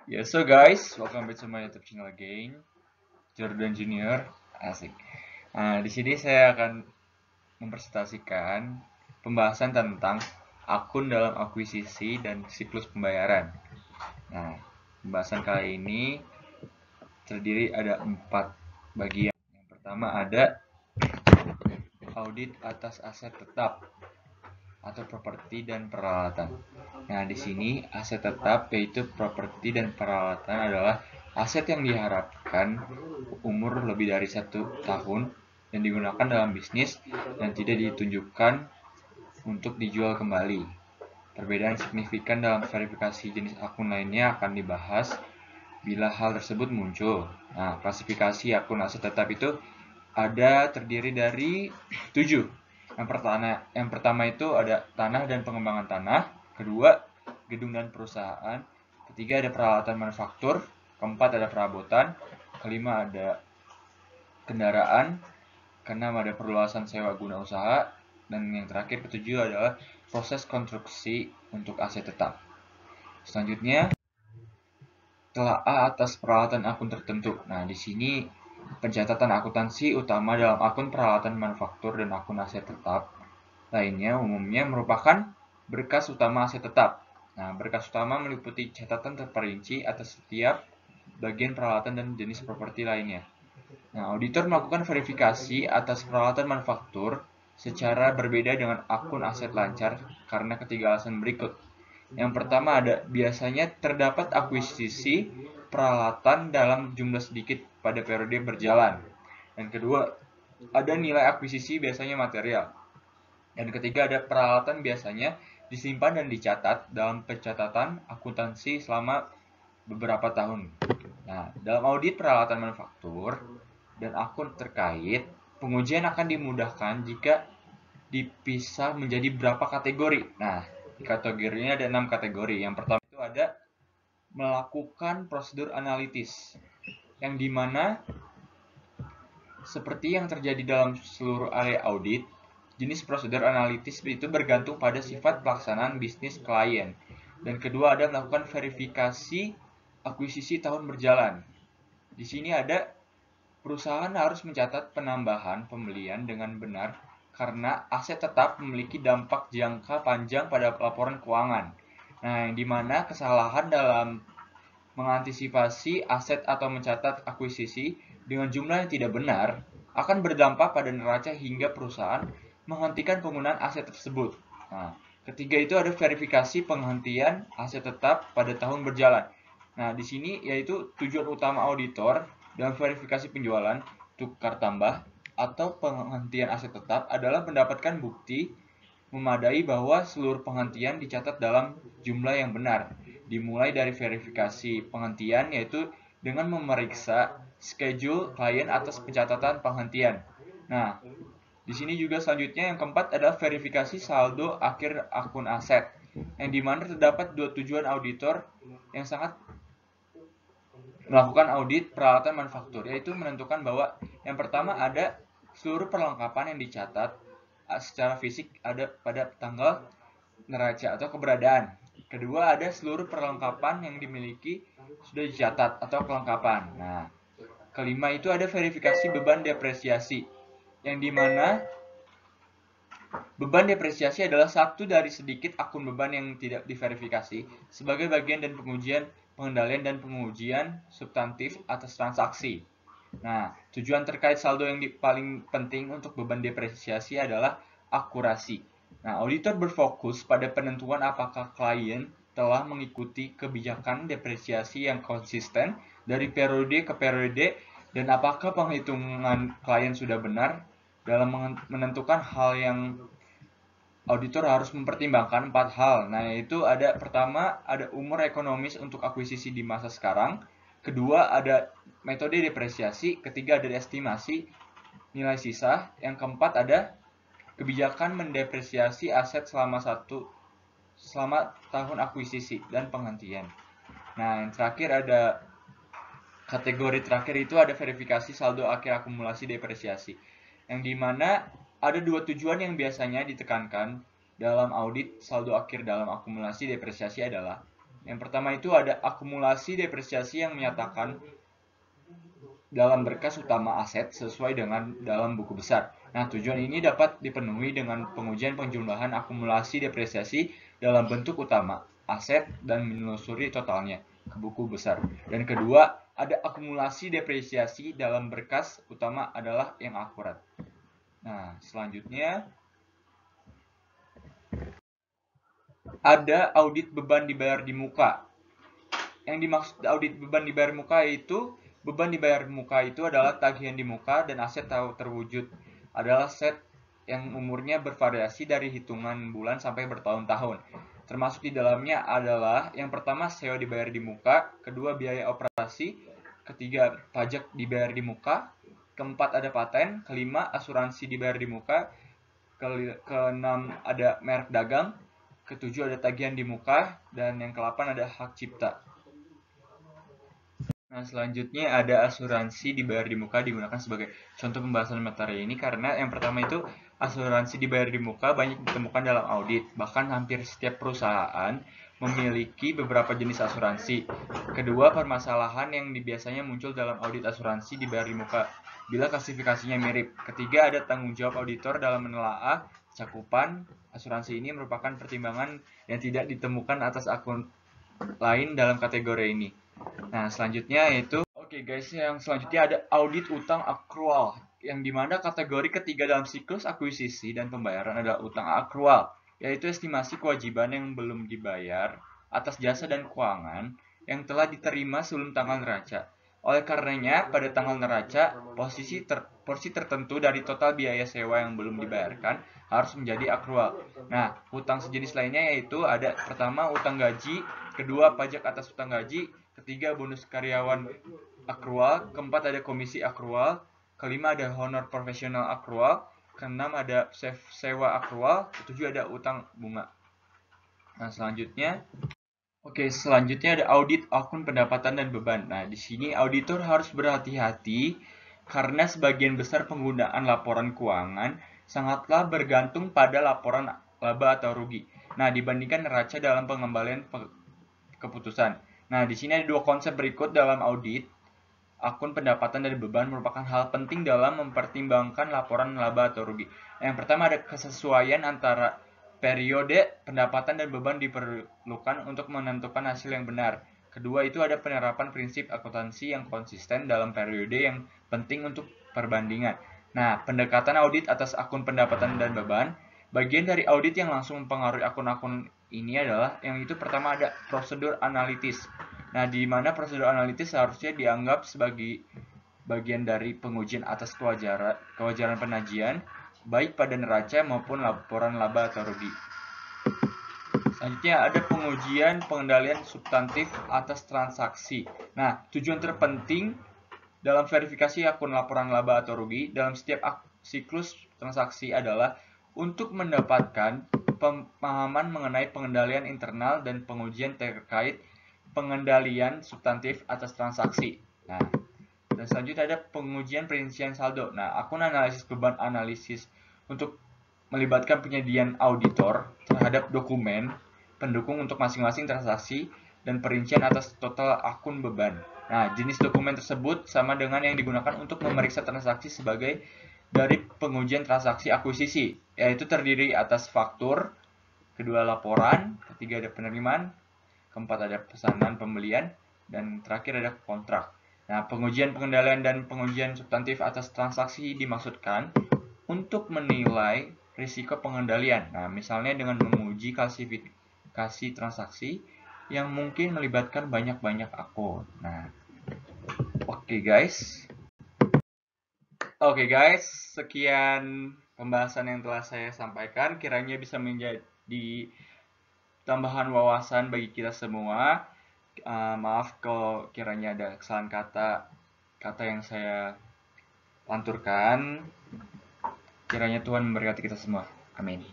Yeah, so guys, welcome back to my YouTube channel again, Jordan Junior. Asik. Nah, di sini saya akan mempresentasikan pembahasan tentang akun dalam akuisisi dan siklus pembayaran. Nah, pembahasan kali ini terdiri ada 4 bagian. Yang pertama ada audit atas aset tetap atau properti dan peralatan. Nah, di sini aset tetap yaitu properti dan peralatan adalah aset yang diharapkan umur lebih dari 1 tahun dan digunakan dalam bisnis dan tidak ditunjukkan untuk dijual kembali. Perbedaan signifikan dalam verifikasi jenis akun lainnya akan dibahas bila hal tersebut muncul. Nah, klasifikasi akun aset tetap itu terdiri dari 7. Yang pertama itu ada tanah dan pengembangan tanah, kedua gedung dan perusahaan, ketiga ada peralatan manufaktur, keempat ada perabotan, kelima ada kendaraan, keenam ada perluasan sewa guna usaha, dan yang terakhir ketujuh adalah proses konstruksi untuk aset tetap. Selanjutnya, telaah atas peralatan akun tertentu. Nah, di sini pencatatan akuntansi utama dalam akun peralatan manufaktur dan akun aset tetap lainnya umumnya merupakan berkas utama aset tetap. Nah, berkas utama meliputi catatan terperinci atas setiap bagian peralatan dan jenis properti lainnya. Nah, auditor melakukan verifikasi atas peralatan manufaktur secara berbeda dengan akun aset lancar karena ketiga alasan berikut. Yang pertama ada biasanya terdapat akuisisi peralatan dalam jumlah sedikit pada periode berjalan. Dan kedua, ada nilai akuisisi biasanya material. Dan ketiga ada peralatan biasanya disimpan dan dicatat dalam pencatatan akuntansi selama beberapa tahun. Nah, dalam audit peralatan manufaktur dan akun terkait, pengujian akan dimudahkan jika dipisah menjadi berapa kategori. Nah, di kategorinya ada 6 kategori. Yang pertama itu ada melakukan prosedur analitis, yang dimana seperti yang terjadi dalam seluruh area audit, jenis prosedur analitis itu bergantung pada sifat pelaksanaan bisnis klien. Dan kedua ada melakukan verifikasi akuisisi tahun berjalan. Di sini ada perusahaan harus mencatat penambahan pembelian dengan benar karena aset tetap memiliki dampak jangka panjang pada laporan keuangan. Nah, yang dimana kesalahan dalam mengantisipasi aset atau mencatat akuisisi dengan jumlah yang tidak benar akan berdampak pada neraca hingga perusahaan menghentikan penggunaan aset tersebut. Nah, ketiga itu ada verifikasi penghentian aset tetap pada tahun berjalan. Nah, di sini yaitu tujuan utama auditor dalam verifikasi penjualan, tukar tambah, atau penghentian aset tetap adalah mendapatkan bukti memadai bahwa seluruh penghentian dicatat dalam jumlah yang benar. Dimulai dari verifikasi penghentian yaitu dengan memeriksa schedule klien atas pencatatan penghentian. Nah, di sini juga selanjutnya yang keempat adalah verifikasi saldo akhir akun aset, yang dimana terdapat dua tujuan auditor yang sangat melakukan audit peralatan manufaktur, yaitu menentukan bahwa yang pertama ada seluruh perlengkapan yang dicatat secara fisik ada pada tanggal neraca atau keberadaan. Kedua, ada seluruh perlengkapan yang dimiliki sudah dicatat atau kelengkapan. Nah, kelima itu ada verifikasi beban depresiasi, yang dimana beban depresiasi adalah satu dari sedikit akun beban yang tidak diverifikasi sebagai bagian dan pengujian pengendalian dan pengujian substantif atas transaksi. Nah, tujuan terkait saldo yang paling penting untuk beban depresiasi adalah akurasi. Nah, auditor berfokus pada penentuan apakah klien telah mengikuti kebijakan depresiasi yang konsisten dari periode ke periode dan apakah penghitungan klien sudah benar dalam menentukan hal yang auditor harus mempertimbangkan 4 hal. Nah, yaitu ada pertama, ada umur ekonomis untuk akuisisi di masa sekarang. Kedua, ada metode depresiasi. Ketiga, ada estimasi nilai sisa. Yang keempat, ada kebijakan mendepresiasi aset selama tahun akuisisi dan penghentian. Nah, yang terakhir ada kategori terakhir itu ada verifikasi saldo akhir akumulasi depresiasi, yang dimana ada dua tujuan yang biasanya ditekankan dalam audit saldo akhir dalam akumulasi depresiasi adalah Yang pertama itu ada akumulasi depresiasi yang menyatakan dalam berkas utama aset sesuai dengan dalam buku besar. Nah, tujuan ini dapat dipenuhi dengan pengujian penjumlahan akumulasi depresiasi dalam bentuk utama aset dan menelusuri totalnya ke buku besar. Dan kedua, ada akumulasi depresiasi dalam berkas utama adalah yang akurat. Nah, selanjutnya ada audit beban dibayar di muka. Yang dimaksud audit beban dibayar muka itu, beban dibayar muka itu adalah tagihan di muka dan aset terwujud adalah set yang umurnya bervariasi dari hitungan bulan sampai bertahun-tahun. Termasuk di dalamnya adalah yang pertama sewa dibayar di muka, kedua biaya operasi, ketiga pajak dibayar di muka, keempat ada paten, kelima asuransi dibayar di muka, keenam ada merek dagang, ketujuh ada tagihan di muka, dan yang ke-8 ada hak cipta. Nah, selanjutnya ada asuransi dibayar di muka digunakan sebagai contoh pembahasan materi ini karena yang pertama itu asuransi dibayar di muka banyak ditemukan dalam audit. Bahkan hampir setiap perusahaan memiliki beberapa jenis asuransi. Kedua, permasalahan yang biasanya muncul dalam audit asuransi dibayar di muka bila klasifikasinya mirip. Ketiga, ada tanggung jawab auditor dalam menelaah cakupan asuransi ini merupakan pertimbangan yang tidak ditemukan atas akun lain dalam kategori ini. Nah, selanjutnya yaitu guys, yang selanjutnya ada audit utang akrual yang dimana kategori ketiga dalam siklus akuisisi dan pembayaran adalah utang akrual, yaitu estimasi kewajiban yang belum dibayar atas jasa dan keuangan yang telah diterima sebelum tanggal neraca. Oleh karenanya, pada tanggal neraca, porsi tertentu dari total biaya sewa yang belum dibayarkan harus menjadi akrual. Nah, utang sejenis lainnya yaitu ada pertama utang gaji, kedua pajak atas utang gaji, ketiga bonus karyawan akrual, keempat ada komisi akrual, kelima ada honor profesional akrual, keenam ada sewa akrual, ketujuh ada utang bunga. Nah, selanjutnya ada audit akun pendapatan dan beban. Nah, di sini auditor harus berhati-hati karena sebagian besar penggunaan laporan keuangan sangatlah bergantung pada laporan laba atau rugi. Nah, dibandingkan neraca dalam pengembalian keputusan. Nah, di sini ada dua konsep berikut dalam audit. Akun pendapatan dan beban merupakan hal penting dalam mempertimbangkan laporan laba atau rugi. Yang pertama ada kesesuaian antara periode pendapatan dan beban diperlukan untuk menentukan hasil yang benar. Kedua itu ada penerapan prinsip akuntansi yang konsisten dalam periode yang penting untuk perbandingan. Nah, pendekatan audit atas akun pendapatan dan beban. Bagian dari audit yang langsung mempengaruhi akun-akun ini adalah yang itu pertama ada prosedur analitis. Nah, di mana prosedur analitis seharusnya dianggap sebagai bagian dari pengujian atas kewajaran penagihan baik pada neraca maupun laporan laba atau rugi. Selanjutnya ada pengujian pengendalian substantif atas transaksi. Nah, tujuan terpenting dalam verifikasi akun laporan laba atau rugi dalam setiap siklus transaksi adalah untuk mendapatkan pemahaman mengenai pengendalian internal dan pengujian terkait pengendalian substantif atas transaksi. Nah, dan selanjutnya ada pengujian perincian saldo. Nah, akun analisis beban analisis untuk melibatkan penyediaan auditor terhadap dokumen pendukung untuk masing-masing transaksi dan perincian atas total akun beban. Nah, jenis dokumen tersebut sama dengan yang digunakan untuk memeriksa transaksi sebagai dari pengujian transaksi akuisisi, yaitu terdiri atas faktur, kedua laporan, ketiga ada penerimaan, keempat ada pesanan pembelian, dan terakhir ada kontrak. Nah, pengujian pengendalian dan pengujian substantif atas transaksi dimaksudkan untuk menilai risiko pengendalian. Nah, misalnya dengan menguji klasifikasi transaksi yang mungkin melibatkan banyak-banyak akun. Nah, oke guys, sekian pembahasan yang telah saya sampaikan. Kiranya bisa menjadi tambahan wawasan bagi kita semua. Maaf kalau kiranya ada kesalahan kata yang saya lanturkan. Kiranya Tuhan memberkati kita semua. Amin.